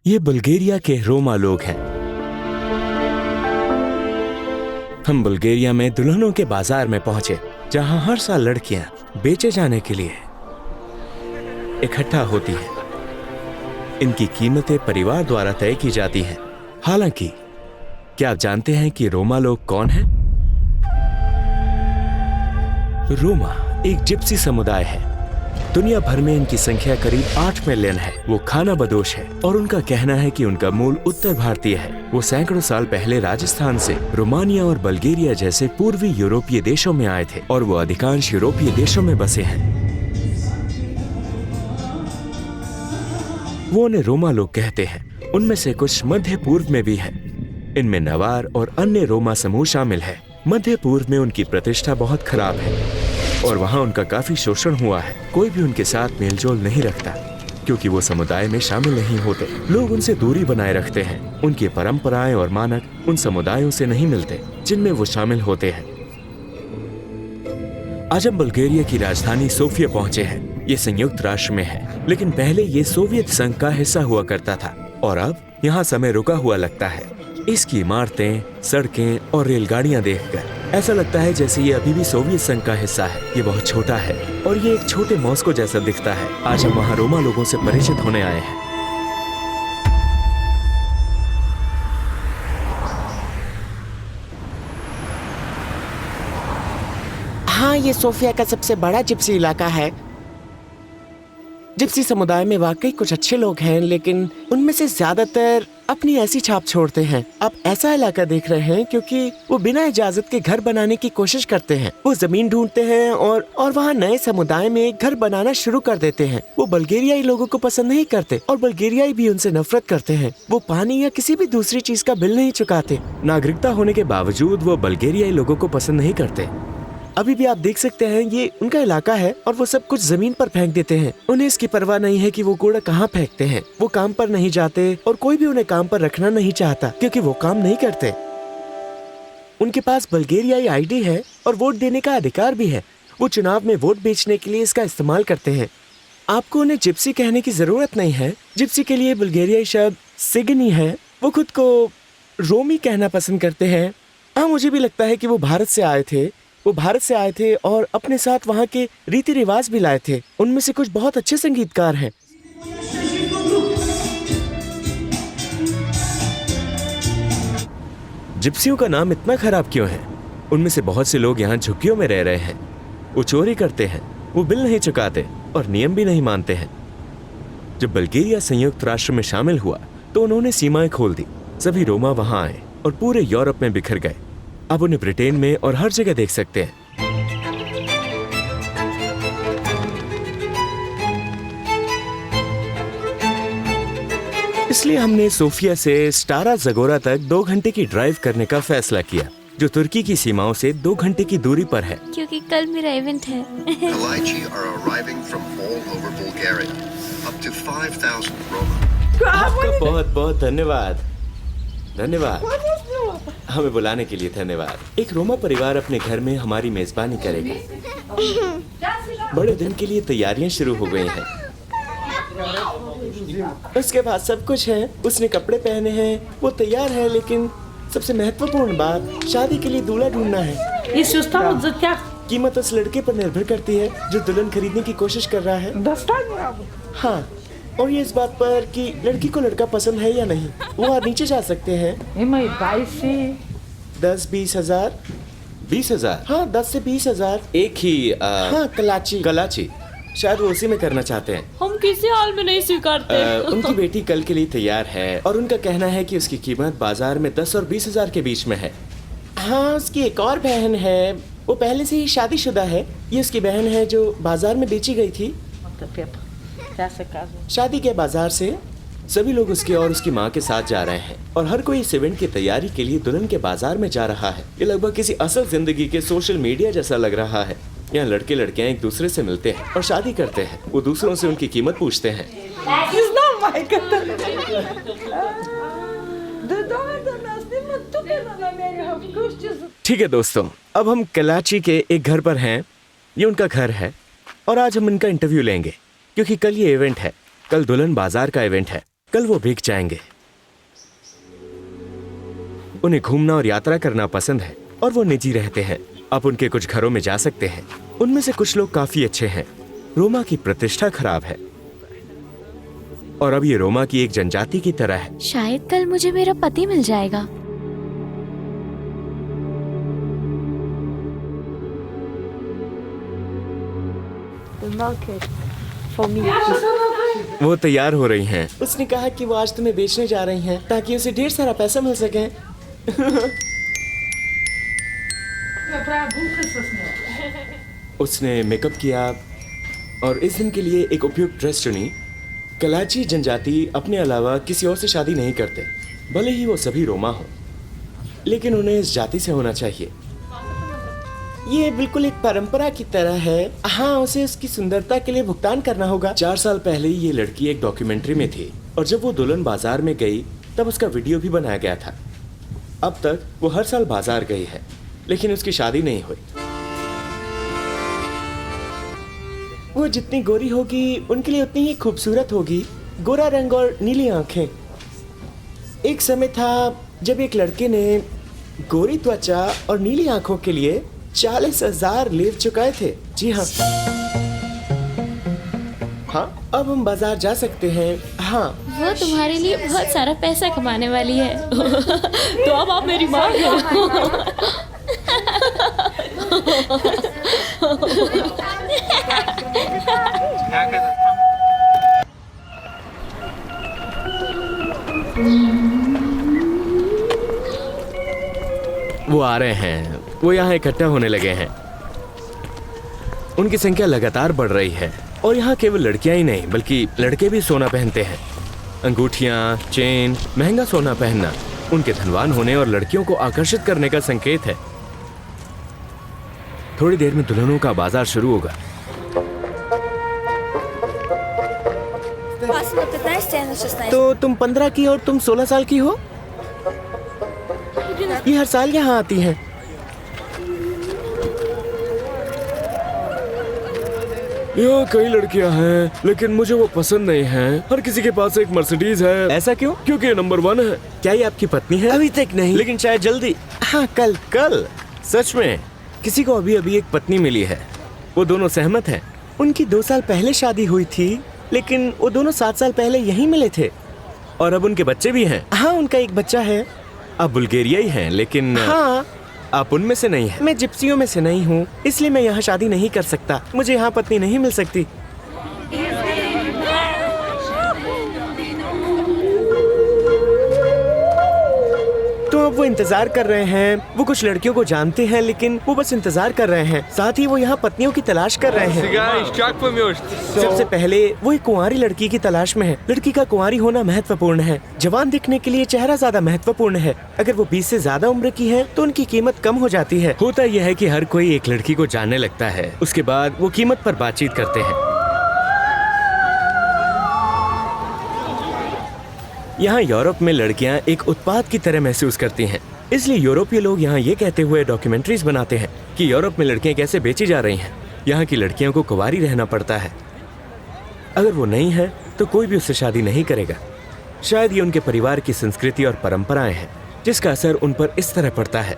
ये बुल्गारिया के रोमा लोग हैं। हम बुल्गारिया में दुल्हनों के बाजार में पहुंचे, जहां हर साल लड़कियां बेचे जाने के लिए इकट्ठा होती हैं। इनकी कीमतें परिवार द्वारा तय की जाती हैं। हालांकि क्या आप जानते हैं कि रोमा लोग कौन हैं? रोमा एक जिप्सी समुदाय है। दुनिया भर में इनकी संख्या करीब 8 मिलियन है। वो खाना बदोश है और उनका कहना है कि उनका मूल उत्तर भारतीय है। वो सैकड़ों साल पहले राजस्थान से रोमानिया और बल्गेरिया जैसे पूर्वी यूरोपीय देशों में आए थे और वो अधिकांश यूरोपीय देशों में बसे हैं। वो उन्हें रोमा लोग कहते हैं। उनमें से कुछ मध्य पूर्व में भी है। इनमें नवार और अन्य रोमा समूह शामिल है। मध्य पूर्व में उनकी प्रतिष्ठा बहुत खराब है और वहाँ उनका काफी शोषण हुआ है। कोई भी उनके साथ मेलजोल नहीं रखता क्योंकि वो समुदाय में शामिल नहीं होते। लोग उनसे दूरी बनाए रखते हैं। उनकी परंपराएं और मानक उन समुदायों से नहीं मिलते जिनमें वो शामिल होते हैं। आज हम बुल्गारिया की राजधानी सोफिया पहुंचे हैं। ये संयुक्त राष्ट्र में है, लेकिन पहले ये सोवियत संघ का हिस्सा हुआ करता था और अब यहाँ समय रुका हुआ लगता है। इसकी इमारतें, सड़कें और रेलगाड़ियां देखकर ऐसा लगता है जैसे ये अभी भी सोवियत संघ का हिस्सा है। ये बहुत छोटा है और ये एक छोटे मॉस्को जैसा दिखता है। आज हम वहाँ रोमा लोगों से परिचित होने आए हैं। हाँ, ये सोफिया का सबसे बड़ा जिप्सी इलाका है। जिप्सी समुदाय में वाकई कुछ अच्छे लोग हैं, लेकिन उनमें से ज्यादातर अपनी ऐसी छाप छोड़ते हैं। आप ऐसा इलाका देख रहे हैं क्योंकि वो बिना इजाजत के घर बनाने की कोशिश करते हैं। वो जमीन ढूंढते हैं और वहाँ नए समुदाय में घर बनाना शुरू कर देते हैं। वो बल्गेरियाई लोगों को पसंद नहीं करते और बल्गेरियाई भी उनसे नफरत करते हैं। वो पानी या किसी भी दूसरी चीज का बिल नहीं चुकाते। नागरिकता होने के बावजूद वो बल्गेरियाई लोगों को पसंद नहीं करते। अभी भी आप देख सकते हैं ये उनका इलाका है और वो सब कुछ जमीन पर फेंक देते हैं। उन्हें इसकी परवाह नहीं है कि वो कूड़ा कहाँ फेंकते हैं। वो काम पर नहीं जाते और कोई भी उन्हें काम पर रखना नहीं चाहता क्योंकि वो काम नहीं करते। उनके पास बल्गेरियाई आईडी है और वोट देने का अधिकार भी है। वो चुनाव में वोट बेचने के लिए इसका इस्तेमाल करते हैं। आपको उन्हें जिप्सी कहने की जरूरत नहीं है। जिप्सी के लिए बुल्गेरियाई शब्द सिगनी है। वो खुद को रोमी कहना पसंद करते हैं। हाँ, मुझे भी लगता है कि वो भारत से आए थे और अपने साथ वहाँ के रीति रिवाज भी लाए थे। उनमें से कुछ बहुत अच्छे संगीतकार हैं। जिप्सियों का नाम इतना खराब क्यों है? उनमें से बहुत से लोग यहाँ झुग्गियों में रह रहे हैं। वो चोरी करते हैं, वो बिल नहीं चुकाते और नियम भी नहीं मानते हैं। जब बल्गेरिया संयुक्त राष्ट्र में शामिल हुआ तो उन्होंने सीमाएं खोल दी। सभी रोमा वहाँ आए और पूरे यूरोप में बिखर गए। आप उन्हें ब्रिटेन में और हर जगह देख सकते हैं। इसलिए हमने सोफिया से स्टारा ज़गोरा तक 2 घंटे की ड्राइव करने का फैसला किया, जो तुर्की की सीमाओं से 2 घंटे की दूरी पर है। क्योंकि कल मेरा इवेंट है। आपका बहुत बहुत धन्यवाद। हमें बुलाने के लिए धन्यवाद। एक रोमा परिवार अपने घर में हमारी मेजबानी करेगा। बड़े दिन के लिए तैयारियां शुरू हो गई हैं। उसके बाद सब कुछ है। उसने कपड़े पहने हैं, वो तैयार है, लेकिन सबसे महत्वपूर्ण बात शादी के लिए दूल्हा ढूंढना है। कीमत उस लड़के पर निर्भर करती है जो दुल्हन खरीदने की कोशिश कर रहा है। हाँ, और ये इस बात पर कि लड़की को लड़का पसंद है या नहीं। वो नीचे जा सकते हैं। 10-20 हजार। 20 हजार? हाँ, 10 से 20 हजार। एक ही हाँ, कलाची। शायद वो उसी में करना चाहते हैं। हम किसी हाल में नहीं स्वीकारते। उनकी बेटी कल के लिए तैयार है और उनका कहना है कि उसकी कीमत बाजार में 10 और 20 हजार के बीच में है। हाँ, उसकी एक और बहन है। वो पहले से ही शादीशुदा है। ये उसकी बहन है जो बाजार में बेची गई थी शादी के बाजार से। सभी लोग उसके और उसकी माँ के साथ जा रहे हैं और हर कोई इस इवेंट की तैयारी के लिए दुल्हन के बाजार में जा रहा है। ये लगभग किसी असल जिंदगी के सोशल मीडिया जैसा लग रहा है। यहाँ लड़के लड़कियाँ एक दूसरे से मिलते हैं और शादी करते हैं। वो दूसरों से उनकी कीमत पूछते हैं। ठीक है दोस्तों, अब हम कलाची के एक घर पर हैं। ये उनका घर है और आज हम इनका इंटरव्यू लेंगे क्योंकि कल ये इवेंट है। कल दुल्हन बाजार का इवेंट है। कल वो भीग जाएंगे। उन्हें घूमना और यात्रा करना पसंद है और वो निजी रहते हैं। आप उनके कुछ घरों में जा सकते हैं। उनमें से कुछ लोग काफी अच्छे हैं। रोमा की प्रतिष्ठा खराब है और अब ये रोमा की एक जनजाति की तरह है। शायद कल मुझे मेरा पति मिल जाएगा। वो तैयार हो रही हैं। उसने कहा कि वो आज तुम्हें बेचने जा रही हैं ताकि उसे ढेर सारा पैसा मिल सके। उसने मेकअप किया और इस दिन के लिए एक उपयुक्त ड्रेस चुनी। कलाची जनजाति अपने अलावा किसी और से शादी नहीं करते, भले ही वो सभी रोमा हो, लेकिन उन्हें इस जाति से होना चाहिए। ये बिल्कुल एक परंपरा की तरह है। हाँ, उसे उसकी सुंदरता के लिए भुगतान करना होगा। 4 साल पहले ये लड़की एक डॉक्यूमेंट्री में थी और जब वो दुल्हन बाजार में गई तब उसका वीडियो भी बनाया गया था। अब तक वो हर साल बाजार गई है, लेकिन उसकी शादी नहीं हुई। वो जितनी गोरी होगी उनके लिए उतनी ही खूबसूरत होगी। गोरा रंग और नीली आंखें। एक समय था जब एक लड़के ने गोरी त्वचा और नीली आंखों के लिए 40,000 लीव चुकाए थे। जी हाँ। हाँ, अब हम बाजार जा सकते हैं। हाँ, वो तुम्हारे लिए बहुत सारा पैसा कमाने वाली है। तो अब आप मेरी माँ हो। वो आ रहे हैं। वो यहाँ इकट्ठा होने लगे हैं। उनकी संख्या लगातार बढ़ रही है और यहाँ केवल लड़कियां ही नहीं बल्कि लड़के भी सोना पहनते हैं। अंगूठियां, चेन, महंगा सोना पहनना उनके धनवान होने और लड़कियों को आकर्षित करने का संकेत है। थोड़ी देर में दुल्हनों का बाजार शुरू होगा। तो तुम 15 की और तुम 16 साल की हो। ये हर साल यहाँ आती हैं। यहाँ कई लड़कियाँ हैं, लेकिन मुझे वो पसंद नहीं है। हर किसी के पास एक मर्सिडीज है। ऐसा क्यों? क्योंकि ये नंबर 1 है। क्या ये आपकी पत्नी है? अभी तक नहीं, लेकिन शायद जल्दी। हाँ, कल। कल? सच में? किसी को अभी अभी एक पत्नी मिली है। वो दोनों सहमत हैं। उनकी 2 साल पहले शादी हुई थी, लेकिन वो दोनों 7 साल पहले यहीं मिले थे। और अब उनके बच्चे भी हैं। हाँ, उनका एक बच्चा है। आप बुल्गारियाई हैं, लेकिन हाँ, आप उनमें से नहीं हैं। मैं जिप्सियों में से नहीं हूँ, इसलिए मैं यहाँ शादी नहीं कर सकता। मुझे यहाँ पत्नी नहीं मिल सकती। तो अब वो इंतजार कर रहे हैं। वो कुछ लड़कियों को जानते हैं, लेकिन वो बस इंतजार कर रहे हैं। साथ ही वो यहाँ पत्नियों की तलाश कर रहे हैं। सबसे पहले वो एक कुंवारी लड़की की तलाश में है। लड़की का कुंवारी होना महत्वपूर्ण है। जवान दिखने के लिए चेहरा ज्यादा महत्वपूर्ण है। अगर वो 20 से ज्यादा उम्र की है तो उनकी कीमत कम हो जाती है। होता यह है कि हर कोई एक लड़की को जानने लगता है। उसके बाद वो कीमत पर बातचीत करते हैं। यहाँ यूरोप में लड़कियाँ एक उत्पाद की तरह महसूस करती हैं। इसलिए यूरोपीय लोग यहाँ ये कहते हुए डॉक्यूमेंट्रीज बनाते हैं कि यूरोप में लड़कियाँ कैसे बेची जा रही हैं। यहाँ की लड़कियों को कुंवारी रहना पड़ता है। अगर वो नहीं है तो कोई भी उससे शादी नहीं करेगा। शायद ये उनके परिवार की संस्कृति और परंपराएं हैं जिसका असर उन पर इस तरह पड़ता है।